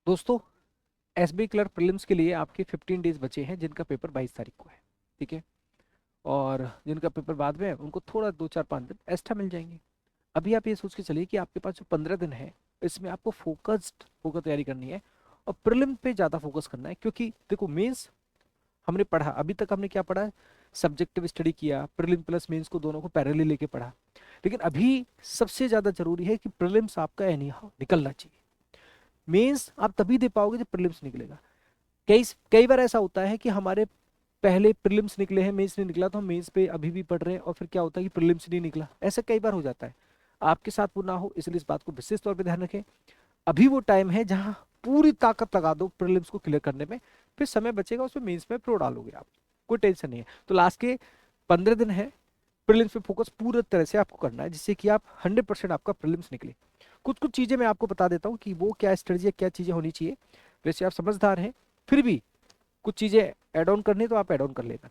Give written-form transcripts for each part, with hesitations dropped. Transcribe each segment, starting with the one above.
दोस्तों, SB clerk prelims के लिए आपके 15 डेज बचे हैं, जिनका पेपर 22 तारीख को है। ठीक है। और जिनका पेपर बाद में है उनको थोड़ा 2 4 5 दिन एक्स्ट्रा मिल जाएंगे। अभी आप ये सोच के चलिए कि आपके पास जो 15 दिन है, इसमें आपको फोकस्ड होकर तैयारी करनी है और प्रीलिम पे ज़्यादा फोकस करना है। क्योंकि देखो, मेंस हमने पढ़ा, अभी तक हमने क्या पढ़ा, सब्जेक्टिव स्टडी किया, प्रीलिम प्लस मेंस को दोनों को पैरेलली लेके पढ़ा। लेकिन अभी सबसे ज़्यादा जरूरी है कि प्रीलिम्स आपका एनी हाउ निकलना चाहिए। मेंस आप तभी दे पाओगे जब प्रीलिम्स निकलेगा। कई कई बार ऐसा होता है कि हमारे पहले प्रीलिम्स निकले हैं, मेंस नहीं निकला, तो हम मेंस पे अभी भी पढ़ रहे हैं और फिर क्या होता है कि प्रीलिम्स नहीं निकला। ऐसा कई बार हो जाता है, आपके साथ वो ना हो, इसलिए इस बात को विशेष तौर पे ध्यान रखें। अभी वो टाइम है जहां पूरी ताकत लगा दो प्रीलिम्स को क्लियर करने में, फिर समय बचेगा उसमें मेंस में प्रो डालोगे आप, कोई टेंशन नहीं है। तो लास्ट के 15 दिन है, प्रीलिम्स पे फोकस पूरी तरह से आपको करना है, जिससे कि आप 100% आपका प्रीलिम्स निकले। कुछ कुछ चीजें मैं आपको बता देता हूँ कि वो क्या स्ट्रेटजी, क्या चीजें होनी चाहिए। वैसे आप समझदार हैं, फिर भी कुछ चीजें ऐड ऑन करनी है तो आप ऐड ऑन कर लेना।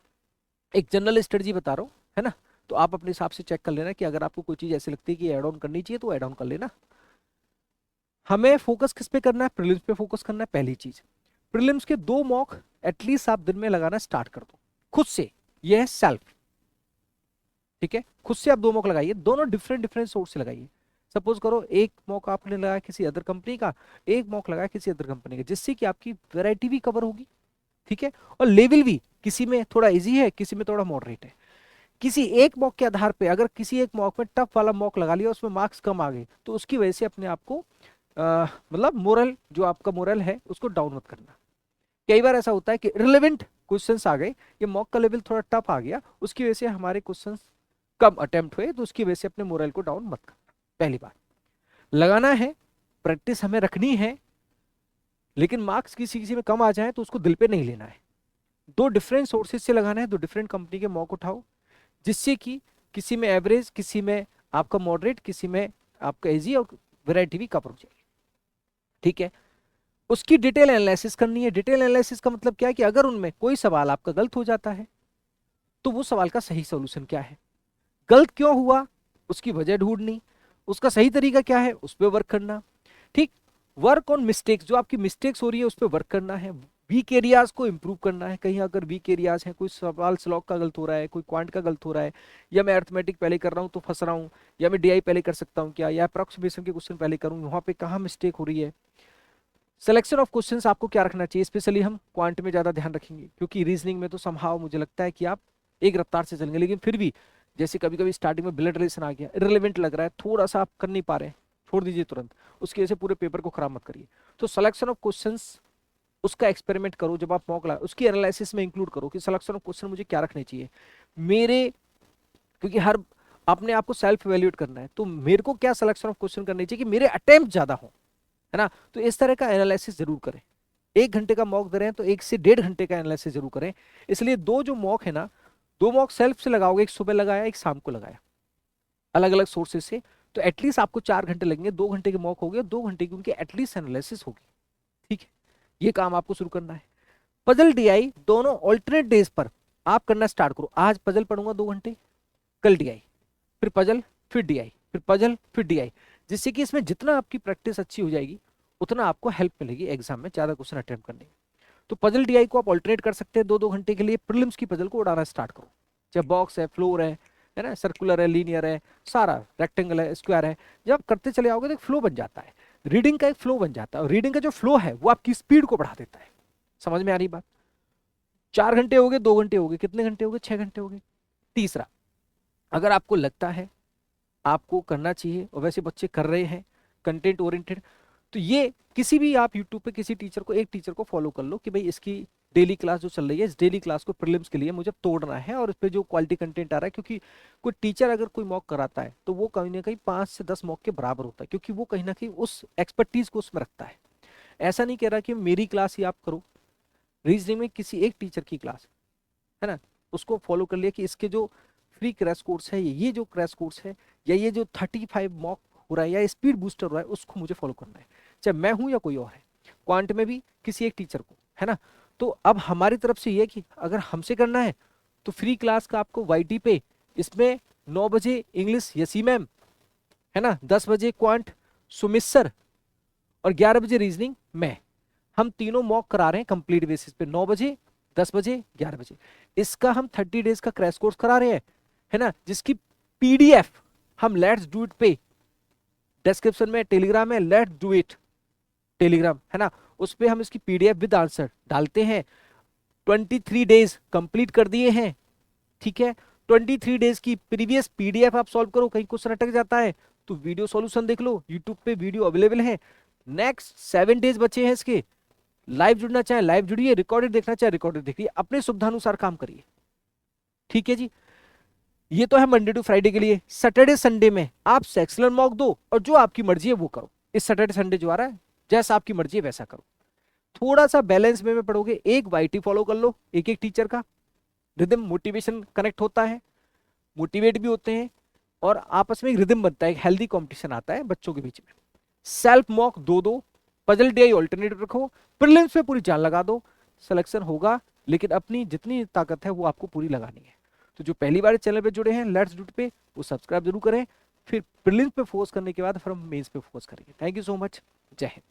एक जनरल स्ट्रेटजी बता रहा हूँ, है ना। तो आप अपने हिसाब से चेक कर लेना कि अगर आपको कोई चीज ऐसी लगती है कि ऐड ऑन करनी चाहिए तो ऐड ऑन कर लेना। हमें फोकस किस पे करना है, प्रीलिम्स पे फोकस करना है। पहली चीज, प्रीलिम्स के 2 मॉक एटलीस्ट आप दिन में लगाना स्टार्ट कर दो खुद से। यह है सेल्फ। ठीक है, खुद से आप 2 मॉक लगाइए, दोनों डिफरेंट डिफरेंट सोर्स से लगाइए। सपोज करो एक मॉक आपने लगाया किसी अदर कंपनी का, एक मॉक लगाया किसी अदर कंपनी का, जिससे कि आपकी वैरायटी भी कवर होगी। ठीक है, और लेवल भी किसी में थोड़ा इजी है, किसी में थोड़ा मॉडरेट है। किसी एक मॉक के आधार पे अगर किसी एक मॉक में टफ वाला मॉक लगा लिया, उसमें मार्क्स कम आ गए, तो उसकी वजह से अपने आप को मतलब मोरल, जो आपका मोरल है उसको डाउन मत करना। कई बार ऐसा होता है कि रिलेवेंट क्वेश्चंस आ गए, ये मॉक का लेवल थोड़ा टफ आ गया, उसकी वजह से हमारे क्वेश्चंस कम अटेम्प्ट हुए, तो उसकी वजह से अपने मोरल को डाउन मत करना। पहली बात, लगाना है, प्रैक्टिस हमें रखनी है, लेकिन मार्क्स किसी किसी में कम आ जाए तो उसको दिल पे नहीं लेना है। दो डिफरेंट सोर्सेज से लगाना है, दो डिफरेंट कंपनी के मॉक उठाओ, जिससे कि किसी में एवरेज, किसी में आपका मॉडरेट, किसी में आपका इजी, और वैरायटी भी कवर हो जाएगी। ठीक है, उसकी डिटेल एनालिसिस करनी है। डिटेल एनालिसिस का मतलब क्या है कि अगर उनमें कोई सवाल आपका गलत हो जाता है, तो वो सवाल का सही सॉल्यूशन क्या है, गलत क्यों हुआ, उसकी वजह ढूंढनी, उसका सही तरीका क्या है, उस पर वर्क करना। ठीक, वर्क ऑन मिस्टेक्स, जो आपकी मिस्टेक्स हो रही है उस पर वर्क करना है। वीक एरियाज को इंप्रूव करना है, कहीं अगर वीक एरियाज हैं, कोई सवाल स्लॉक का गलत हो रहा है, कोई क्वांट का गलत हो रहा है, या मैं अर्थमेटिक पहले कर रहा हूँ तो फंस रहा हूँ, या मैं डीआई पहले कर सकता हूँ क्या, या अप्रोक्सीमेशन के क्वेश्चन पहले करूँ, वहां पे कहाँ मिस्टेक हो रही है। सिलेक्शन ऑफ क्वेश्चंस आपको क्या रखना चाहिए, स्पेशली हम क्वांट में ज्यादा ध्यान रखेंगे, क्योंकि रीजनिंग में तो समहाउ मुझे लगता है कि आप एक रफ्तार से चलेंगे, लेकिन फिर भी जैसे कभी कभी स्टार्टिंग में ब्लड रिलेशन आ गया, इररिलेवेंट लग रहा है, थोड़ा सा आप कर नहीं पा रहे हैं, छोड़ दीजिए तुरंत, उसकी वजह से पूरे पेपर को खराब मत करिए। तो सिलेक्शन ऑफ क्वेश्चंस, उसका एक्सपेरिमेंट करो जब आप मॉक ला, उसकी एनालिसिस में इंक्लूड करो कि सिलेक्शन ऑफ क्वेश्चन मुझे क्या रखने चाहिए मेरे, क्योंकि हर अपने आप को सेल्फ इवेल्युएट करना है, तो मेरे को क्या सिलेक्शन ऑफ क्वेश्चन करनी चाहिए कि मेरे अटेम्प्ट ज्यादा हो, है ना। तो इस तरह का एनालिसिस जरूर करें। 1 घंटे का मॉक दे रहे हैं तो 1 से 1.5 घंटे का एनालिसिस जरूर करें। इसलिए दो जो मॉक है ना, 2 मॉक सेल्फ से लगाओगे, एक सुबह लगाया, एक शाम को लगाया, अलग अलग सोर्सेज से, तो एटलीस्ट आपको 4 घंटे लगेंगे। 2 घंटे के मॉक हो गए, 2 घंटे की उनकी एटलीस्ट एनालिसिस होगी। ठीक है, ये काम आपको शुरू करना है। पजल डीआई दोनों ऑल्टरनेट डेज पर आप करना स्टार्ट करो। आज पजल पढ़ूंगा 2 घंटे, कल डीआई, फिर पजल, फिर डीआई, फिर पजल, फिर डीआई, जिससे कि इसमें जितना आपकी प्रैक्टिस अच्छी हो जाएगी, उतना आपको हेल्प मिलेगी एग्जाम में ज्यादा क्वेश्चन अटेम्प्ट करने में। तो पजल डीआई को आप ऑल्टरनेट कर सकते हैं 2-2 घंटे के लिए। प्रीलिम्स की पजल को उड़ाना स्टार्ट करो, चाहे बॉक्स है, फ्लोर है ना, सर्कुलर है, लीनियर है, सारा रेक्टेंगल है, स्क्वायर है, जब आप करते चले आओगे तो एक फ्लो बन जाता है। रीडिंग का एक फ्लो बन जाता है, और रीडिंग का जो फ्लो है वो आपकी स्पीड को बढ़ा देता है। समझ में आ रही बात। 4 घंटे हो गए, 2 घंटे हो गए, कितने घंटे हो गए, 6 घंटे हो गए। तीसरा, अगर आपको लगता है आपको करना चाहिए, और वैसे बच्चे कर रहे हैं कंटेंट ओरिएंटेड, तो ये किसी भी आप यूट्यूब पे किसी टीचर को, एक टीचर को फॉलो कर लो कि भाई इसकी डेली क्लास जो चल रही है, इस डेली क्लास को प्रीलिम्स के लिए मुझे तोड़ना है, और इस पे जो क्वालिटी कंटेंट आ रहा है, क्योंकि कोई टीचर अगर कोई मॉक कराता है तो वो कहीं ना कहीं 5 से 10 मॉक के बराबर होता है, क्योंकि वो कहीं ना कहीं उस एक्सपर्टीज को उसमें रखता है। ऐसा नहीं कह रहा कि मेरी क्लास ही आप करो, रीजनिंग में किसी एक टीचर की क्लास, है ना, उसको फॉलो कर लिया कि इसके जो फ्री क्रैश कोर्स है, ये जो क्रैश कोर्स है, या ये जो 35 मॉक हो रहा है, या स्पीड बूस्टर हो रहा है, उसको मुझे फॉलो करना है, चाहे मैं हूं या कोई और है। क्वांट में भी किसी एक टीचर को, है ना। तो अब हमारी तरफ से ये कि अगर हमसे करना है तो फ्री क्लास का आपको वाईटी पे, इसमें 9 बजे इंग्लिश यसी मैम, है ना, 10 बजे क्वांट सुमित सर, और 11 बजे रीजनिंग मैं। हम तीनों मॉक करा रहे हैं कंप्लीट बेसिस पे, 9 बजे, 10 बजे, 11 बजे। इसका हम 30 डेज का क्रैश कोर्स करा रहे हैं, है ना, जिसकी पीडीएफ हम लेट्स डू इट पे डिस्क्रिप्शन में टेलीग्राम है, लेट्स डू इट टेलीग्राम, है ना, उस पे हम इसकी पीडीएफ विद आंसर डालते हैं। 23 डेज कंप्लीट कर दिए हैं, ठीक है। 23 डेज की प्रीवियस पीडीएफ आप सॉल्व करो, कहीं क्वेश्चन अटक जाता है तो वीडियो सॉल्यूशन देख लो, यूट्यूब पे वीडियो अवेलेबल है। नेक्स्ट 7 डेज बचे हैं इसके, लाइव जुड़ना चाहे लाइव जुड़िए, रिकॉर्डेड देखना चाहे रिकॉर्डेड देखिए, अपने सुविधानुसार काम करिए, ठीक है जी। ये तो है मंडे टू फ्राइडे के लिए। सैटरडे संडे में आप सेक्शनल मॉक दो और जो आपकी मर्जी है वो करो। इस सैटरडे संडे जो आ रहा है जैसा आपकी मर्जी है वैसा करो। थोड़ा सा बैलेंस में पढ़ोगे, एक वाईटी फॉलो कर लो, एक एक टीचर का रिदम, मोटिवेशन कनेक्ट होता है, मोटिवेट भी होते हैं और आपस में एक रिदम बनता है, एक हेल्दी कंपटीशन आता है बच्चों के बीच में। सेल्फ मॉक दो दो, पजल डे ऑल्टरनेटिव रखो, प्रीलिम्स पे पूरी जान लगा दो, सिलेक्शन होगा, लेकिन अपनी जितनी ताकत है वो आपको पूरी लगानी है। तो जो पहली बार चैनल पे जुड़े हैं लेट्स डू इट पे, वो सब्सक्राइब जरूर करें, फिर प्रीलिम्स पे फोकस करने के बाद फिर हम मेंस पे फोकस करेंगे। थैंक यू सो मच, जय हिंद।